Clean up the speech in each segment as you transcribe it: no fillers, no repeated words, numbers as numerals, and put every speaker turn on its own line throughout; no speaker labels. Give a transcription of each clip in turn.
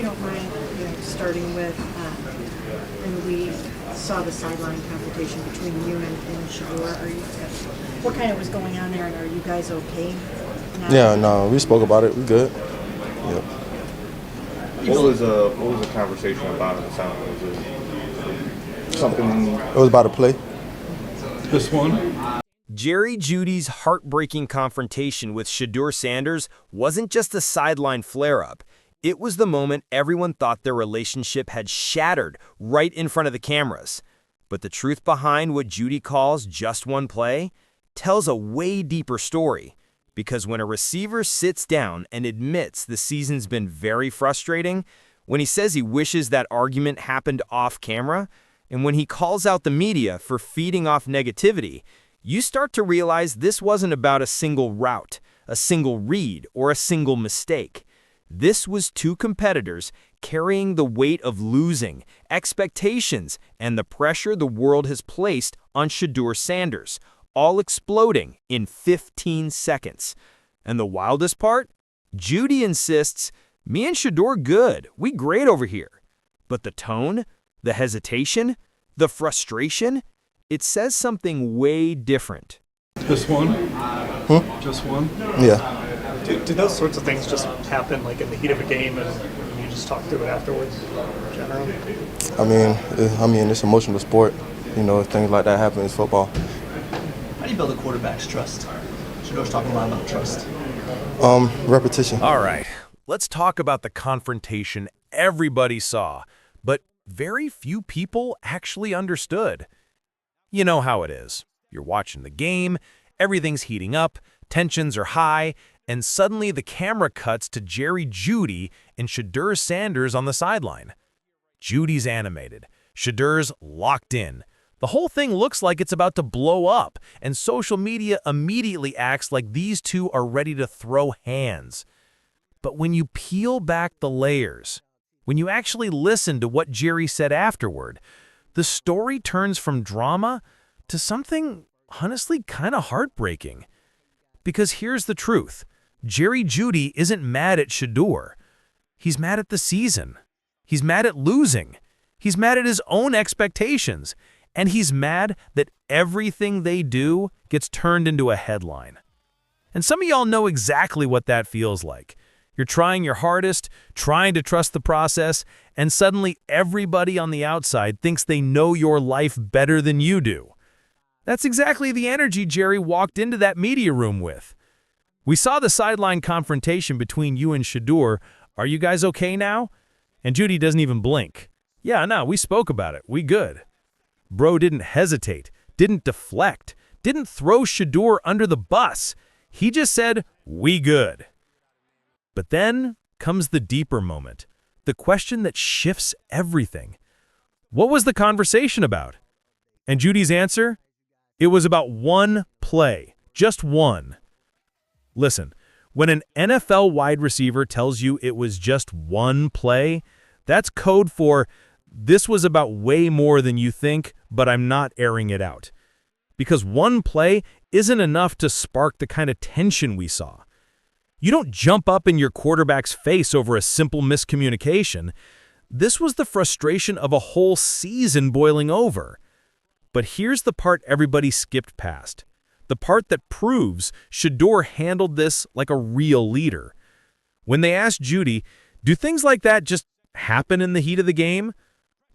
don't mind, starting with, when we saw the sideline confrontation between you and Shedeur, what kind of was going on there, and are you guys okay now?
Yeah, no, we spoke about it. We good. Yep.
What was the conversation about in the sideline? Was it something?
It was about a play.
This one?
Jeudy's heartbreaking confrontation with Shedeur Sanders wasn't just a sideline flare-up. It was the moment everyone thought their relationship had shattered right in front of the cameras. But the truth behind what Jeudy calls just one play tells a way deeper story. Because when a receiver sits down and admits the season's been very frustrating, when he says he wishes that argument happened off camera, and when he calls out the media for feeding off negativity, you start to realize this wasn't about a single route, a single read, or a single mistake. This was two competitors carrying the weight of losing, expectations, and the pressure the world has placed on Shedeur Sanders, all exploding in 15 seconds. And the wildest part? Jeudy insists, "Me and Shedeur good, we great over here." But the tone, the hesitation, the frustration, it says something way different.
This one? Just one?
Yeah.
Do those sorts of things just happen like in the heat of a game and you just talk through it afterwards, generally?
I mean, it's an emotional sport. Things like that happen in football.
How do you build a quarterback's trust? Shedeur's talking a lot about trust.
Repetition.
All right, let's talk about the confrontation everybody saw, but very few people actually understood. You know how it is. You're watching the game, everything's heating up, tensions are high, and suddenly the camera cuts to Jeudy and Shedeur Sanders on the sideline. Jeudy's animated, Shedeur's locked in. The whole thing looks like it's about to blow up, and social media immediately acts like these two are ready to throw hands. But when you peel back the layers, when you actually listen to what Jeudy said afterward, the story turns from drama to something honestly kind of heartbreaking. Because here's the truth. Jeudy isn't mad at Shedeur. He's mad at the season. He's mad at losing. He's mad at his own expectations. And he's mad that everything they do gets turned into a headline. And some of y'all know exactly what that feels like. You're trying your hardest, trying to trust the process, and suddenly everybody on the outside thinks they know your life better than you do. That's exactly the energy Jeudy walked into that media room with. We saw the sideline confrontation between you and Shedeur. Are you guys okay now? And Jeudy doesn't even blink. Yeah, no, we spoke about it. We good. Bro didn't hesitate, didn't deflect, didn't throw Shedeur under the bus. He just said, "We good." But then comes the deeper moment, the question that shifts everything. What was the conversation about? And Jeudy's answer? It was about one play, just one. Listen, when an NFL wide receiver tells you it was just one play, that's code for this was about way more than you think, but I'm not airing it out. Because one play isn't enough to spark the kind of tension we saw. You don't jump up in your quarterback's face over a simple miscommunication. This was the frustration of a whole season boiling over. But here's the part everybody skipped past. The part that proves Shedeur handled this like a real leader. When they asked Jeudy, do things like that just happen in the heat of the game?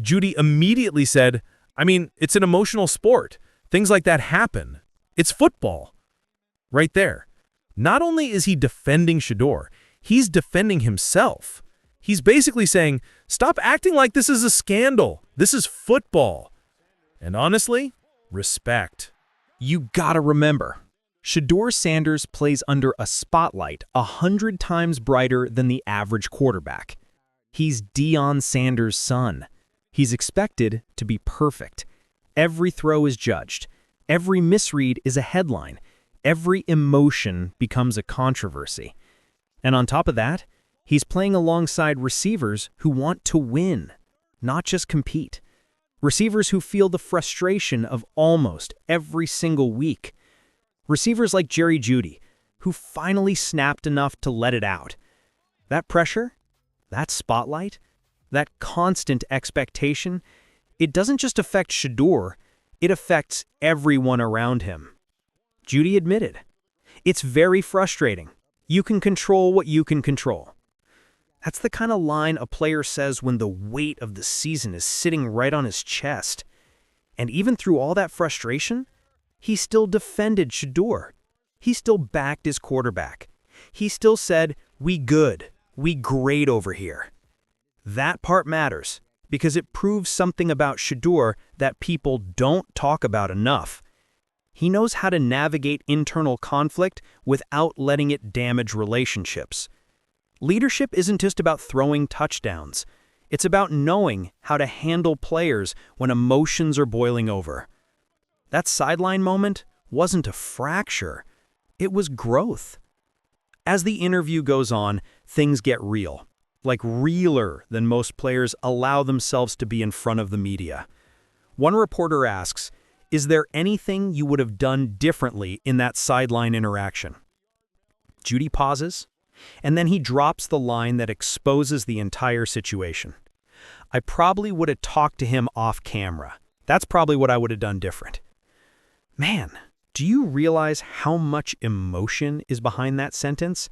Jeudy immediately said, it's an emotional sport. Things like that happen. It's football. Right there. Not only is he defending Shedeur, he's defending himself. He's basically saying, stop acting like this is a scandal. This is football. And honestly, respect.
You gotta remember, Shedeur Sanders plays under a spotlight 100 times brighter than the average quarterback. He's Deion Sanders' son. He's expected to be perfect. Every throw is judged. Every misread is a headline. Every emotion becomes a controversy. And on top of that, he's playing alongside receivers who want to win, not just compete. Receivers who feel the frustration of almost every single week. Receivers like Jeudy, who finally snapped enough to let it out. That pressure, That spotlight, that constant expectation, it doesn't just affect Shedeur, it affects everyone around him. Jeudy admitted, "It's very frustrating. You can control what you can control." That's the kind of line a player says when the weight of the season is sitting right on his chest. And even through all that frustration, he still defended Shedeur. He still backed his quarterback. He still said, "We good. We great over here." That part matters because it proves something about Shedeur that people don't talk about enough. He knows how to navigate internal conflict without letting it damage relationships. Leadership isn't just about throwing touchdowns. It's about knowing how to handle players when emotions are boiling over. That sideline moment wasn't a fracture. It was growth. As the interview goes on, things get real, like realer than most players allow themselves to be in front of the media. One reporter asks, "Is there anything you would have done differently in that sideline interaction?" Jeudy pauses, and then he drops the line that exposes the entire situation. "I probably would have talked to him off camera. That's probably what I would have done different." Man, do you realize how much emotion is behind that sentence?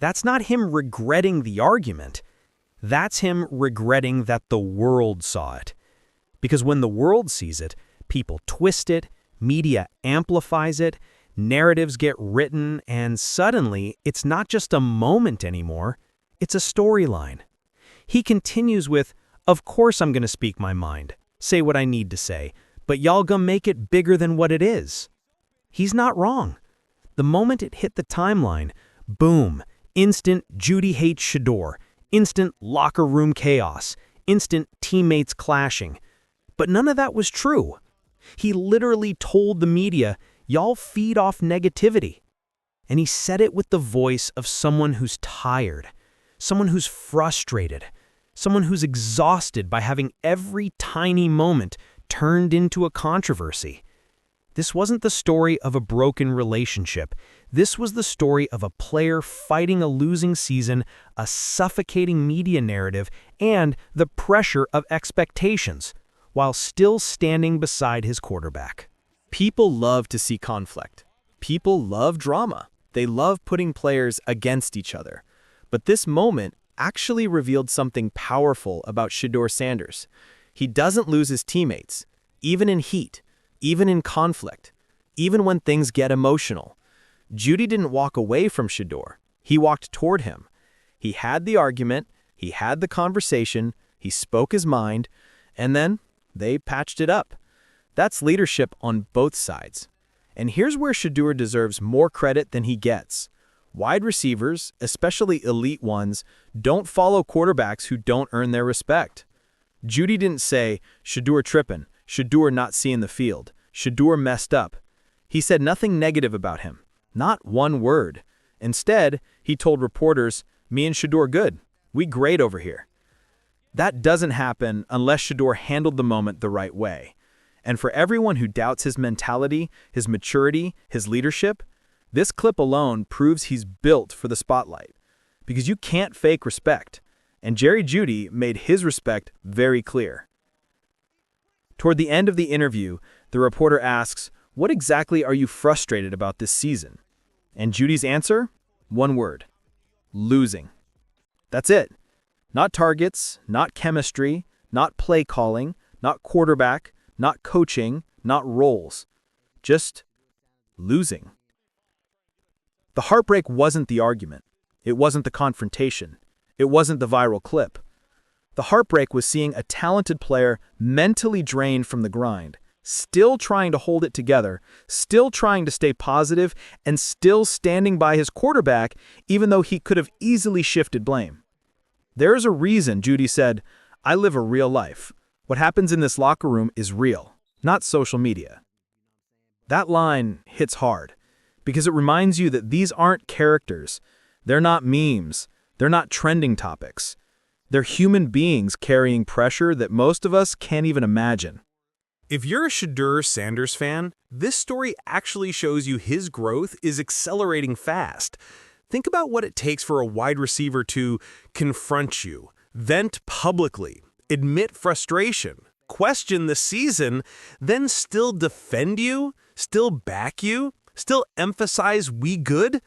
That's not him regretting the argument. That's him regretting that the world saw it. Because when the world sees it, people twist it, media amplifies it, narratives get written, and suddenly it's not just a moment anymore, it's a storyline. He continues with, "Of course I'm going to speak my mind, say what I need to say, but y'all gonna make it bigger than what it is." He's not wrong. The moment it hit the timeline, boom, instant Jeudy hates Shedeur, instant locker room chaos, instant teammates clashing. But none of that was true. He literally told the media, "Y'all feed off negativity." And he said it with the voice of someone who's tired, someone who's frustrated, someone who's exhausted by having every tiny moment turned into a controversy. This wasn't the story of a broken relationship. This was the story of a player fighting a losing season, a suffocating media narrative, and the pressure of expectations, while still standing beside his quarterback.
People love to see conflict. People love drama. They love putting players against each other. But this moment actually revealed something powerful about Shedeur Sanders. He doesn't lose his teammates, even in heat, even in conflict, even when things get emotional. Jeudy didn't walk away from Shedeur. He walked toward him. He had the argument, he had the conversation, he spoke his mind, and then they patched it up. That's leadership on both sides. And here's where Shedeur deserves more credit than he gets. Wide receivers, especially elite ones, don't follow quarterbacks who don't earn their respect. Jeudy didn't say, "Shedeur tripping, Shedeur not seeing the field, Shedeur messed up." He said nothing negative about him, not one word. Instead, he told reporters, "Me and Shedeur good. We great over here." That doesn't happen unless Shedeur handled the moment the right way. And for everyone who doubts his mentality, his maturity, his leadership, this clip alone proves he's built for the spotlight. Because you can't fake respect. And Jerry Jeudy made his respect very clear. Toward the end of the interview, the reporter asks, "What exactly are you frustrated about this season?" And Jeudy's answer? One word: losing. That's it. Not targets, not chemistry, not play calling, not quarterback, not coaching, not roles. Just losing. The heartbreak wasn't the argument. It wasn't the confrontation. It wasn't the viral clip. The heartbreak was seeing a talented player mentally drained from the grind, still trying to hold it together, still trying to stay positive, and still standing by his quarterback even though he could have easily shifted blame. There's a reason Jeudy said, "I live a real life. What happens in this locker room is real, not social media." That line hits hard because it reminds you that these aren't characters. They're not memes. They're not trending topics. They're human beings carrying pressure that most of us can't even imagine.
If you're a Shedeur Sanders fan, this story actually shows you his growth is accelerating fast. Think about what it takes for a wide receiver to confront you, vent publicly, admit frustration, question the season, then still defend you, still back you, still emphasize we good.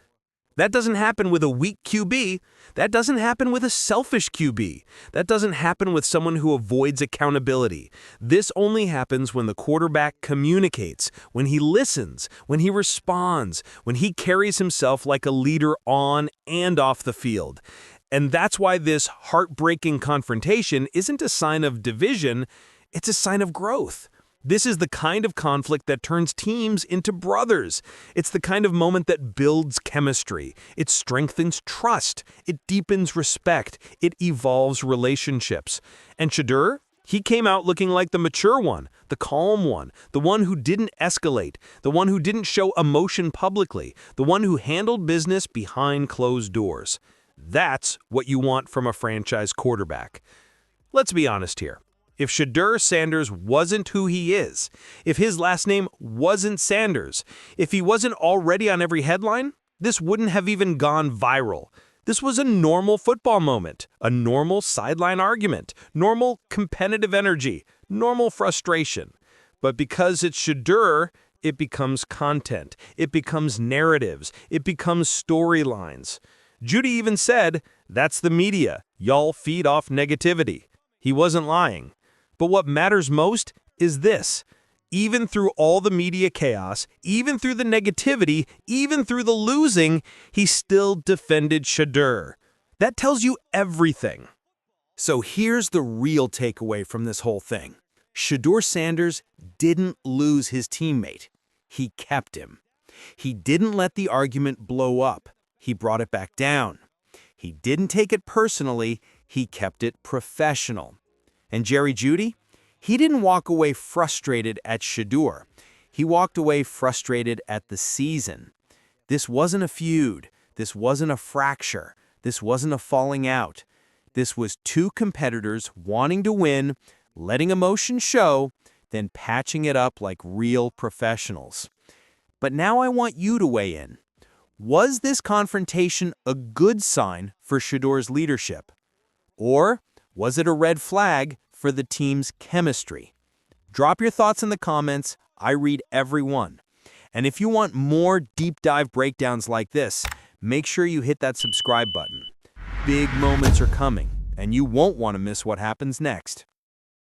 That doesn't happen with a weak QB. That doesn't happen with a selfish QB. That doesn't happen with someone who avoids accountability. This only happens when the quarterback communicates, when he listens, when he responds, when he carries himself like a leader on and off the field. And that's why this heartbreaking confrontation isn't a sign of division, it's a sign of growth. This is the kind of conflict that turns teams into brothers. It's the kind of moment that builds chemistry. It strengthens trust. It deepens respect. It evolves relationships. And Shedeur, he came out looking like the mature one, the calm one, the one who didn't escalate, the one who didn't show emotion publicly, the one who handled business behind closed doors. That's what you want from a franchise quarterback. Let's be honest here. If Jeudy Sanders wasn't who he is, if his last name wasn't Sanders, if he wasn't already on every headline, this wouldn't have even gone viral. This was a normal football moment, a normal sideline argument, normal competitive energy, normal frustration. But because it's Shedeur, it becomes content, it becomes narratives, it becomes storylines. Jeudy even said, "That's the media. Y'all feed off negativity." He wasn't lying. But what matters most is this. Even through all the media chaos, even through the negativity, even through the losing, he still defended Shedeur. That tells you everything. So here's the real takeaway from this whole thing. Jeudy Sanders didn't lose his teammate. He kept him. He didn't let the argument blow up. He brought it back down. He didn't take it personally. He kept it professional. And Jerry Jeudy? He didn't walk away frustrated at Shedeur. He walked away frustrated at the season. This wasn't a feud. This wasn't a fracture. This wasn't a falling out. This was two competitors wanting to win, letting emotion show, then patching it up like real professionals. But now I want you to weigh in. Was this confrontation a good sign for Shedeur's leadership? Or was it a red flag for the team's chemistry? Drop your thoughts in the comments. I read every one. And if you want more deep dive breakdowns like this, make sure you hit that subscribe button. Big moments are coming, and you won't want to miss what happens next.